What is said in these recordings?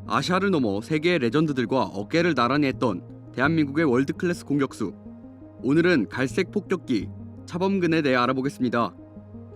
아시아를 넘어 세계의 레전드들과 어깨를 나란히 했던 대한민국의 월드클래스 공격수. 오늘은 갈색 폭격기 차범근에 대해 알아보겠습니다.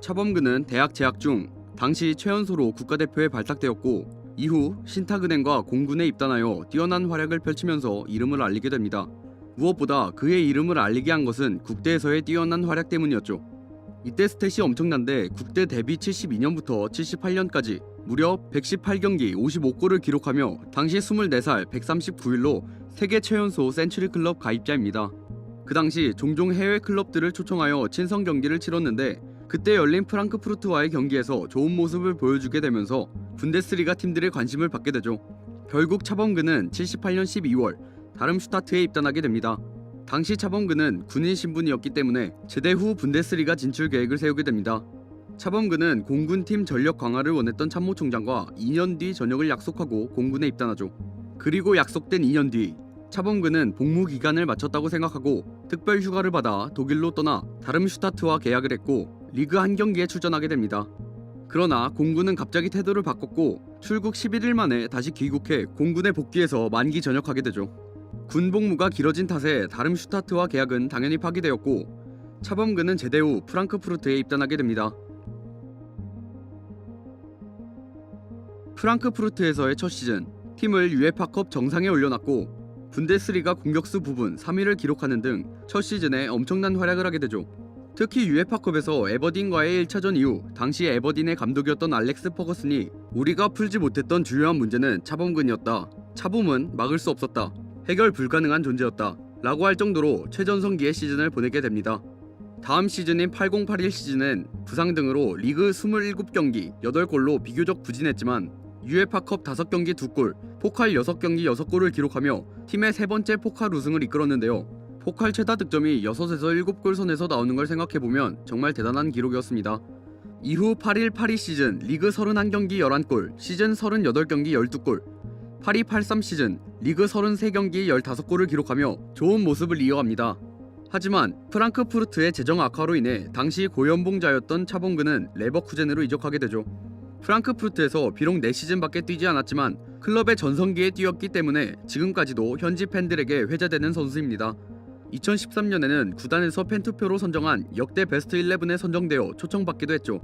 차범근은 대학 재학 중 당시 최연소로 국가대표에 발탁되었고 이후 신탁은행과 공군에 입단하여 뛰어난 활약을 펼치면서 이름을 알리게 됩니다. 무엇보다 그의 이름을 알리게 한 것은 국대에서의 뛰어난 활약 때문이었죠. 이때 스탯이 엄청난데 국대 데뷔 72년부터 78년까지 무려 118경기 55골을 기록하며 당시 24살 139일로 세계 최연소 센츄리 클럽 가입자입니다. 그 당시 종종 해외 클럽들을 초청하여 친선 경기를 치렀는데 그때 열린 프랑크푸르트와의 경기에서 좋은 모습을 보여주게 되면서 분데스리가 팀들의 관심을 받게 되죠. 결국 차범근은 78년 12월 다름슈타트에 입단하게 됩니다. 당시 차범근은 군인 신분이었기 때문에 제대 후 분데스리가 진출 계획을 세우게 됩니다. 차범근은 공군팀 전력 강화를 원했던 참모총장과 2년 뒤 전역을 약속하고 공군에 입단하죠. 그리고 약속된 2년 뒤 차범근은 복무 기간을 마쳤다고 생각하고 특별 휴가를 받아 독일로 떠나 다름슈타트와 계약을 했고 리그 한 경기에 출전하게 됩니다. 그러나 공군은 갑자기 태도를 바꿨고 출국 11일 만에 다시 귀국해 공군에 복귀해서 만기 전역하게 되죠. 군 복무가 길어진 탓에 다름슈타트와 계약은 당연히 파기되었고 차범근은 제대 후 프랑크푸르트에 입단하게 됩니다. 프랑크푸르트에서의 첫 시즌 팀을 UEFA컵 정상에 올려놨고 분데스리가 공격수 부분 3위를 기록하는 등 첫 시즌에 엄청난 활약을 하게 되죠. 특히 UEFA컵에서 에버딘과의 1차전 이후 당시 에버딘의 감독이었던 알렉스 퍼거슨이 우리가 풀지 못했던 주요한 문제는 차범근이었다. 차범은 막을 수 없었다. 해결 불가능한 존재였다. 라고 할 정도로 최전성기의 시즌을 보내게 됩니다. 다음 시즌인 80-81 시즌은 부상 등으로 리그 27경기 8골로 비교적 부진했지만 UEFA컵 5경기 2골, 포칼 6경기 6골을 기록하며 팀의 세 번째 포칼 우승을 이끌었는데요. 포칼 최다 득점이 6에서 7골 선에서 나오는 걸 생각해보면 정말 대단한 기록이었습니다. 이후 81-82 시즌 리그 31경기 11골, 시즌 38경기 12골, 82-83 시즌 리그 33경기 15골을 기록하며 좋은 모습을 이어갑니다. 하지만 프랑크푸르트의 재정 악화로 인해 당시 고연봉자였던 차범근은 레버쿠젠으로 이적하게 되죠. 프랑크푸르트에서 비록 4시즌밖에 뛰지 않았지만 클럽의 전성기에 뛰었기 때문에 지금까지도 현지 팬들에게 회자되는 선수입니다. 2013년에는 구단에서 팬투표로 선정한 역대 베스트 11에 선정되어 초청받기도 했죠.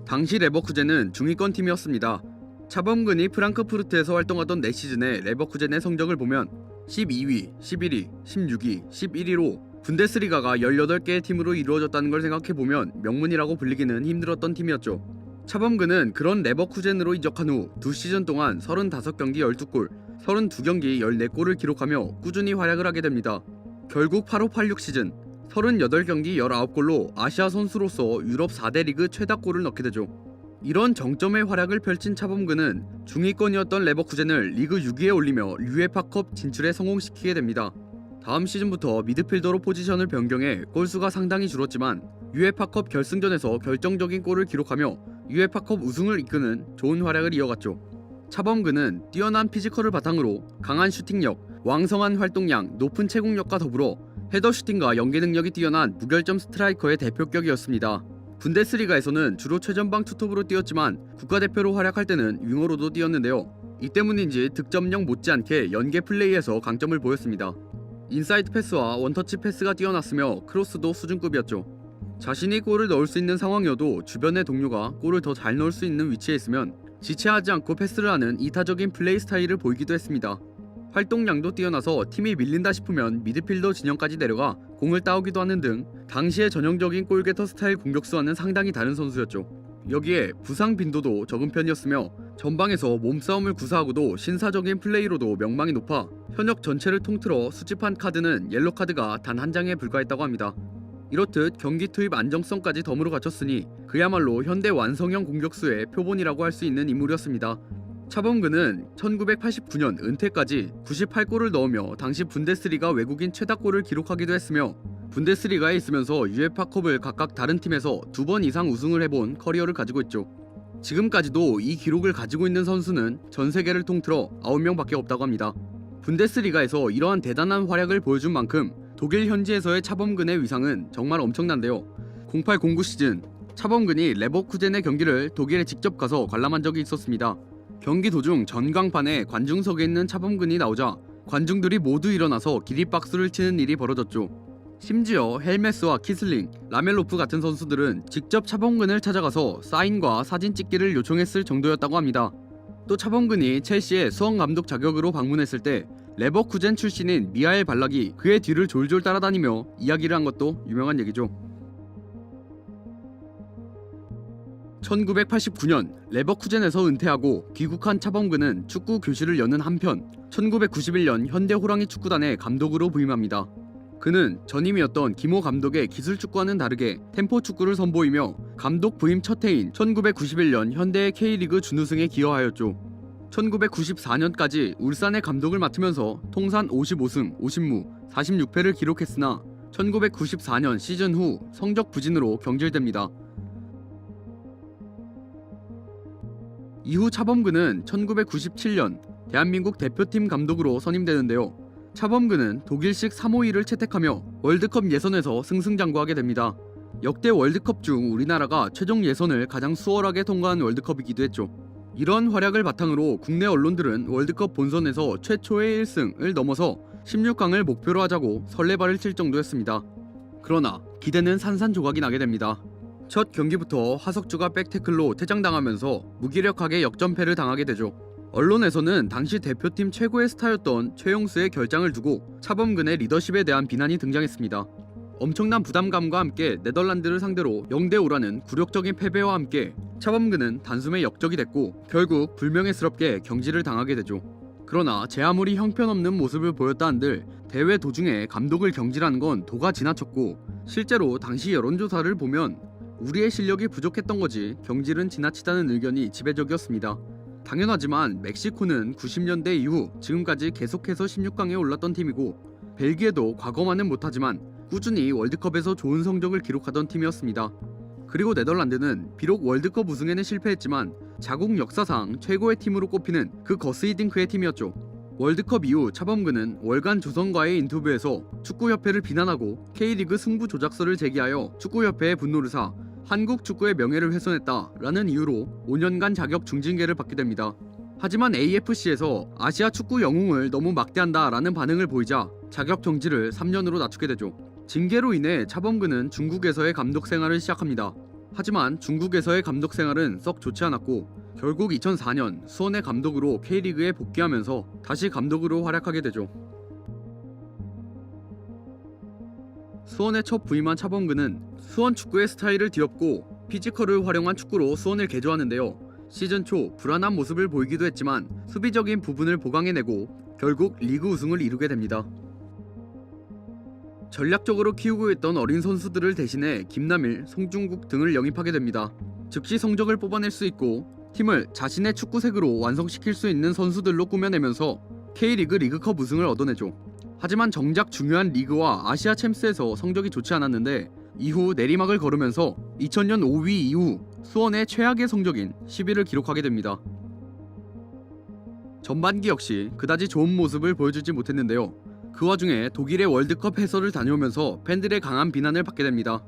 당시 레버쿠젠은 중위권 팀이었습니다. 차범근이 프랑크푸르트에서 활동하던 4시즌의 레버쿠젠의 성적을 보면 12위, 11위, 16위, 11위로 분데스리가가 18개의 팀으로 이루어졌다는 걸 생각해보면 명문이라고 불리기는 힘들었던 팀이었죠. 차범근은 그런 레버쿠젠으로 이적한 후 2시즌 동안 35경기 12골, 32경기 14골을 기록하며 꾸준히 활약을 하게 됩니다. 결국 85-86 시즌 38경기 19골로 아시아 선수로서 유럽 4대 리그 최다 골을 넣게 되죠. 이런 정점의 활약을 펼친 차범근은 중위권이었던 레버쿠젠을 리그 6위에 올리며 UEFA컵 진출에 성공시키게 됩니다. 다음 시즌부터 미드필더로 포지션을 변경해 골수가 상당히 줄었지만 UEFA컵 결승전에서 결정적인 골을 기록하며 UEFA컵 우승을 이끄는 좋은 활약을 이어갔죠. 차범근은 뛰어난 피지컬을 바탕으로 강한 슈팅력, 왕성한 활동량, 높은 체국력과 더불어 헤더 슈팅과 연계 능력이 뛰어난 무결점 스트라이커의 대표격이었습니다. 분데스리가에서는 주로 최전방 투톱으로 뛰었지만 국가대표로 활약할 때는 윙어로도 뛰었는데요. 이 때문인지 득점력 못지않게 연계 플레이에서 강점을 보였습니다. 인사이드 패스와 원터치 패스가 뛰어났으며 크로스도 수준급이었죠. 자신이 골을 넣을 수 있는 상황이어도 주변의 동료가 골을 더 잘 넣을 수 있는 위치에 있으면 지체하지 않고 패스를 하는 이타적인 플레이 스타일을 보이기도 했습니다. 활동량도 뛰어나서 팀이 밀린다 싶으면 미드필더 진영까지 내려가 공을 따오기도 하는 등 당시의 전형적인 골게터 스타일 공격수와는 상당히 다른 선수였죠. 여기에 부상 빈도도 적은 편이었으며 전방에서 몸싸움을 구사하고도 신사적인 플레이로도 명망이 높아 현역 전체를 통틀어 수집한 카드는 옐로카드가 단 한 장에 불과했다고 합니다. 이렇듯 경기 투입 안정성까지 덤으로 갖췄으니 그야말로 현대 완성형 공격수의 표본이라고 할 수 있는 인물이었습니다. 차범근은 1989년 은퇴까지 98골을 넣으며 당시 분데스리가 외국인 최다골을 기록하기도 했으며 분데스리가에 있으면서 UEFA컵을 각각 다른 팀에서 2번 이상 우승을 해본 커리어를 가지고 있죠. 지금까지도 이 기록을 가지고 있는 선수는 전 세계를 통틀어 9명밖에 없다고 합니다. 분데스리가에서 이러한 대단한 활약을 보여준 만큼 독일 현지에서의 차범근의 위상은 정말 엄청난데요. 08-09 시즌 차범근이 레버쿠젠의 경기를 독일에 직접 가서 관람한 적이 있었습니다. 경기 도중 전광판에 관중석에 있는 차범근이 나오자 관중들이 모두 일어나서 기립박수를 치는 일이 벌어졌죠. 심지어 헬메스와 키슬링, 라멜로프 같은 선수들은 직접 차범근을 찾아가서 사인과 사진 찍기를 요청했을 정도였다고 합니다. 또 차범근이 첼시의 수원 감독 자격으로 방문했을 때 레버쿠젠 출신인 미하엘 발락이 그의 뒤를 졸졸 따라다니며 이야기를 한 것도 유명한 얘기죠. 1989년 레버쿠젠에서 은퇴하고 귀국한 차범근은 축구 교실을 여는 한편 1991년 현대 호랑이 축구단의 감독으로 부임합니다. 그는 전임이었던 김호 감독의 기술 축구와는 다르게 템포 축구를 선보이며 감독 부임 첫 해인 1991년 현대의 K리그 준우승에 기여하였죠. 1994년까지 울산의 감독을 맡으면서 통산 55승, 50무, 46패를 기록했으나 1994년 시즌 후 성적 부진으로 경질됩니다. 이후 차범근은 1997년 대한민국 대표팀 감독으로 선임되는데요. 차범근은 독일식 352를 채택하며 월드컵 예선에서 승승장구하게 됩니다. 역대 월드컵 중 우리나라가 최종 예선을 가장 수월하게 통과한 월드컵이기도 했죠. 이런 활약을 바탕으로 국내 언론들은 월드컵 본선에서 최초의 1승을 넘어서 16강을 목표로 하자고 설레발을 칠 정도였습니다. 그러나 기대는 산산조각이 나게 됩니다. 첫 경기부터 하석주가 백태클로 퇴장당하면서 무기력하게 역전패를 당하게 되죠. 언론에서는 당시 대표팀 최고의 스타였던 최용수의 결장을 두고 차범근의 리더십에 대한 비난이 등장했습니다. 엄청난 부담감과 함께 네덜란드를 상대로 0대5라는 굴욕적인 패배와 함께 차범근은 단숨에 역적이 됐고 결국 불명예스럽게 경질을 당하게 되죠. 그러나 제 아무리 형편없는 모습을 보였다 한들 대회 도중에 감독을 경질하는 건 도가 지나쳤고 실제로 당시 여론조사를 보면 우리의 실력이 부족했던 거지 경질은 지나치다는 의견이 지배적이었습니다. 당연하지만 멕시코는 90년대 이후 지금까지 계속해서 16강에 올랐던 팀이고 벨기에도 과거만은 못하지만 꾸준히 월드컵에서 좋은 성적을 기록하던 팀이었습니다. 그리고 네덜란드는 비록 월드컵 우승에는 실패했지만 자국 역사상 최고의 팀으로 꼽히는 그 거스히딩크의 팀이었죠. 월드컵 이후 차범근은 월간 조선과의 인터뷰에서 축구협회를 비난하고 K리그 승부 조작설을 제기하여 축구협회의 분노를 사 한국 축구의 명예를 훼손했다라는 이유로 5년간 자격 중징계를 받게 됩니다. 하지만 AFC에서 아시아 축구 영웅을 너무 막대한다라는 반응을 보이자 자격 정지를 3년으로 낮추게 되죠. 징계로 인해 차범근은 중국에서의 감독 생활을 시작합니다. 하지만 중국에서의 감독 생활은 썩 좋지 않았고 결국 2004년 수원의 감독으로 K리그에 복귀하면서 다시 감독으로 활약하게 되죠. 수원에 첫 부임한 차범근은 수원 축구의 스타일을 뒤엎고 피지컬을 활용한 축구로 수원을 개조하는데요. 시즌 초 불안한 모습을 보이기도 했지만 수비적인 부분을 보강해내고 결국 리그 우승을 이루게 됩니다. 전략적으로 키우고 있던 어린 선수들을 대신해 김남일, 송중국 등을 영입하게 됩니다. 즉시 성적을 뽑아낼 수 있고 팀을 자신의 축구색으로 완성시킬 수 있는 선수들로 꾸며내면서 K리그 리그컵 우승을 얻어내죠. 하지만 정작 중요한 리그와 아시아 챔스에서 성적이 좋지 않았는데 이후 내리막을 걸으면서 2000년 5위 이후 수원의 최악의 성적인 10위를 기록하게 됩니다. 전반기 역시 그다지 좋은 모습을 보여주지 못했는데요. 그 와중에 독일의 월드컵 해설을 다녀오면서 팬들의 강한 비난을 받게 됩니다.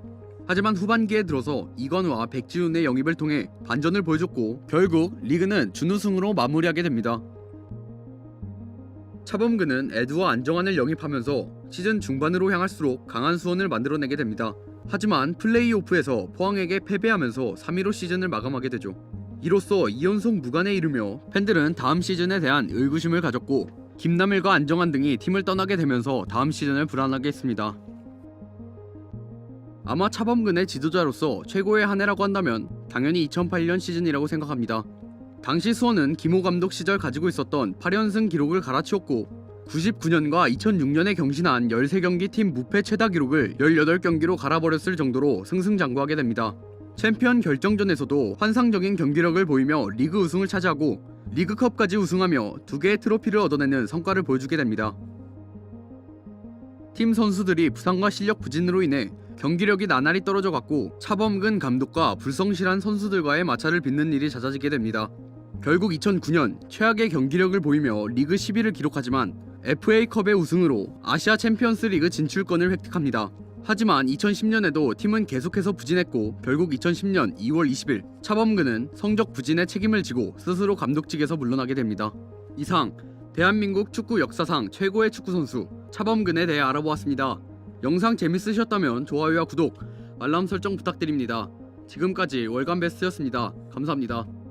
하지만 후반기에 들어서 이건우와 백지훈의 영입을 통해 반전을 보여줬고 결국 리그는 준우승으로 마무리하게 됩니다. 차범근은 에드와 안정환을 영입하면서 시즌 중반으로 향할수록 강한 수원을 만들어내게 됩니다. 하지만 플레이오프에서 포항에게 패배하면서 3위로 시즌을 마감하게 되죠. 이로써 2연속 무관에 이르며 팬들은 다음 시즌에 대한 의구심을 가졌고 김남일과 안정환 등이 팀을 떠나게 되면서 다음 시즌을 불안하게 했습니다. 아마 차범근의 지도자로서 최고의 한 해라고 한다면 당연히 2008년 시즌이라고 생각합니다. 당시 수원은 김호 감독 시절 가지고 있었던 8연승 기록을 갈아치웠고 99년과 2006년에 경신한 13경기 팀 무패 최다 기록을 18경기로 갈아버렸을 정도로 승승장구하게 됩니다. 챔피언 결정전에서도 환상적인 경기력을 보이며 리그 우승을 차지하고 리그컵까지 우승하며 2개의 트로피를 얻어내는 성과를 보여주게 됩니다. 팀 선수들이 부상과 실력 부진으로 인해 경기력이 나날이 떨어져갔고 차범근 감독과 불성실한 선수들과의 마찰을 빚는 일이 잦아지게 됩니다. 결국 2009년 최악의 경기력을 보이며 리그 10위를 기록하지만 FA컵의 우승으로 아시아 챔피언스 리그 진출권을 획득합니다. 하지만 2010년에도 팀은 계속해서 부진했고 결국 2010년 2월 20일 차범근은 성적 부진의 책임을 지고 스스로 감독직에서 물러나게 됩니다. 이상 대한민국 축구 역사상 최고의 축구선수 차범근에 대해 알아보았습니다. 영상 재밌으셨다면 좋아요와 구독, 알람 설정 부탁드립니다. 지금까지 월간 베스트였습니다. 감사합니다.